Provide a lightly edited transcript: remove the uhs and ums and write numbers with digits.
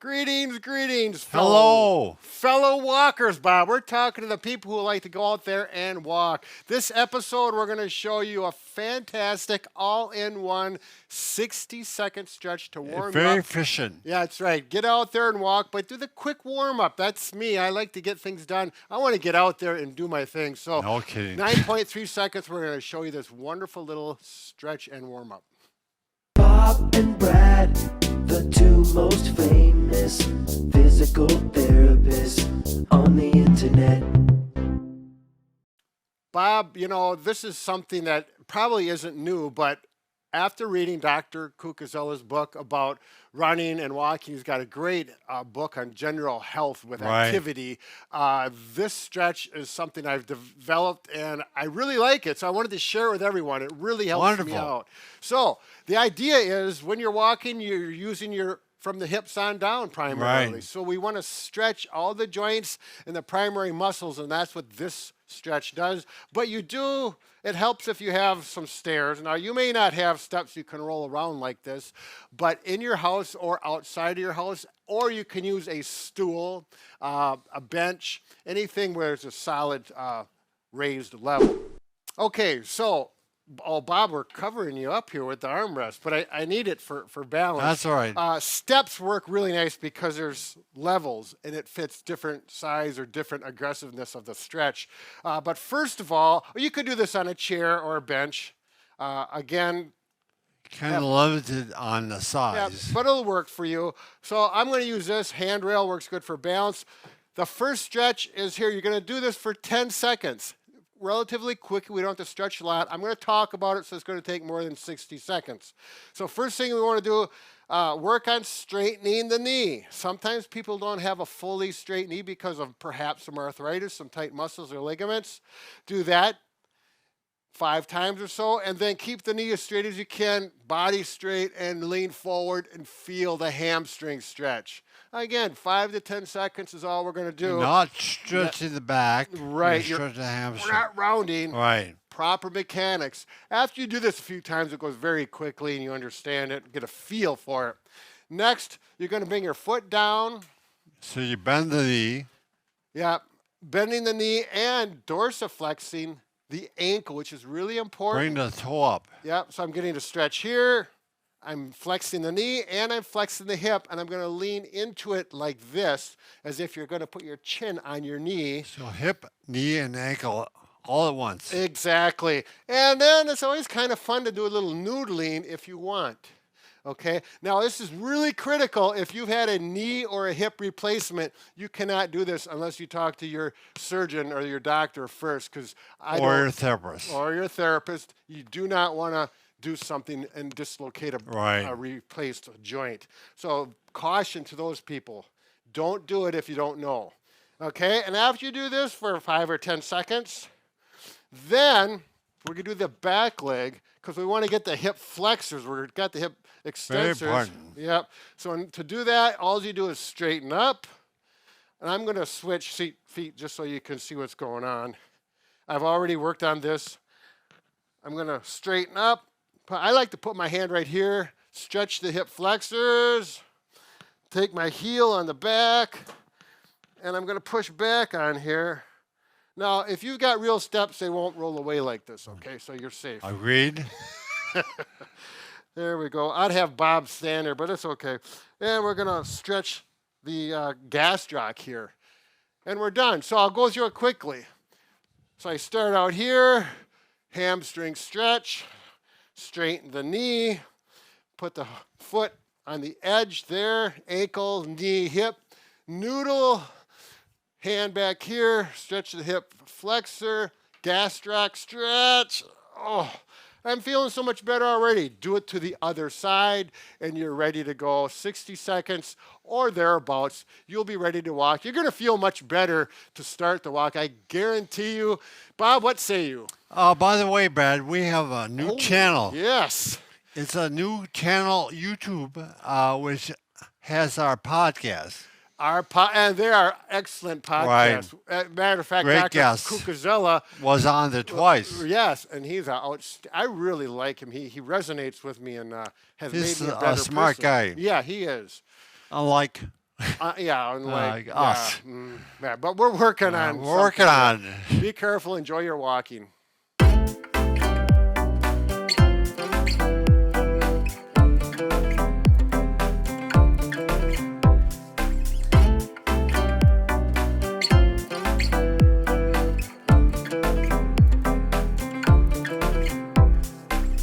Greetings, Hello. fellow walkers, Bob. We're talking to the people who like to go out there and walk. This episode, we're going to show you a fantastic all-in-one 60-second stretch to warm you Very up. efficient. Yeah, that's right. Get out there and walk, but do the quick warm-up. That's me. I like to get things done. I want to get out there and do my thing. So, No kidding. 9.3 seconds, we're going to show you this wonderful little stretch and warm-up. Bob and Brad, the two most famous physical therapists on the internet. Bob, you know, this is something that probably isn't new, but after reading Dr. Cucuzzella's book about running and walking, he's got a great book on general health with Right. activity. This stretch is something I've developed, and I really like it, so I wanted to share it with everyone. It really helps me Wonderful. out. So the idea is when you're walking, you're using your from the hips on down primarily. Right. So we want to stretch all the joints and the primary muscles, and that's what this stretch does. But it helps if you have some stairs. Now, you may not have steps you can roll around like this, but in your house or outside of your house, or you can use a stool, a bench, anything where there's a solid raised level. Okay, so, Bob, we're covering you up here with the armrest, but I need it for balance. That's all right. Steps work really nice because there's levels and it fits different size or different aggressiveness of the stretch. But first of all, you could do this on a chair or a bench. Again, Kind of limited on the yeah, size. but it'll work for you. So I'm going to use this. Handrail works good for balance. The first stretch is here. You're going to do this for 10 seconds. Relatively quick. We don't have to stretch a lot. I'm going to talk about it, so it's going to take more than 60 seconds. So first thing we want to do, work on straightening the knee. Sometimes people don't have a fully straight knee because of perhaps some arthritis, some tight muscles or ligaments. Do that 5 times or so, and then keep the knee as straight as you can, body straight, and lean forward and feel the hamstring stretch. Again, 5 to 10 seconds is all we're going to do. Not stretching the back. Right, You you're- stretch the We're hamstring. not rounding. Right. Proper mechanics. After you do this a few times, it goes very quickly and you understand it, get a feel for it. Next, you're going to bring your foot down. So you bend the knee. Yeah, bending the knee and dorsiflexing the ankle, which is really important. Bring the toe up. Yep, so I'm getting a stretch here. I'm flexing the knee and I'm flexing the hip, and I'm going to lean into it like this, as if you're going to put your chin on your knee. So hip, knee, and ankle all at once. Exactly. And then it's always kind of fun to do a little noodling if you want. Okay, now this is really critical. If you've had a knee or a hip replacement, you cannot do this unless you talk to your surgeon or your doctor first, because Or your therapist. or your therapist. You do not want to do something and dislocate Right. a replaced joint. So caution to those people. Don't do it if you don't know. Okay, and after you do this for 5 or 10 seconds, then we're going to do the back leg because we want to get the hip flexors. We've got the hip extensors. important. Yep. So to do that, all you do is straighten up. And I'm going to switch feet just so you can see what's going on. I've already worked on this. I'm going to straighten up. I like to put my hand right here, stretch the hip flexors, take my heel on the back, and I'm going to push back on here. Now, if you've got real steps, they won't roll away like this, okay? So you're safe. Agreed. There we go. I'd have Bob stand there, but it's okay. And we're going to stretch the gastroc here. And we're done. So I'll go through it quickly. So I start out here, hamstring stretch, straighten the knee, put the foot on the edge there, ankle, knee, hip, noodle, hand back here, stretch the hip flexor, gastroc stretch. Oh, I'm feeling so much better already. Do it to the other side, and you're ready to go. 60 seconds or thereabouts, you'll be ready to walk. You're going to feel much better to start the walk, I guarantee you. Bob, what say you? By the way, Brad, we have a new channel. Yes. It's a new channel, YouTube, which has our podcast. And they are excellent podcasts. Matter of fact, Great Dr. guests. Cucuzella, Was on there twice. yes, and he's I really like him. He resonates with me and has He's made me a a better smart person. guy. Yeah, he is. Unlike Yeah, and Like us. Yeah, but we're working on. We're working something. on. Be careful. Enjoy your walking.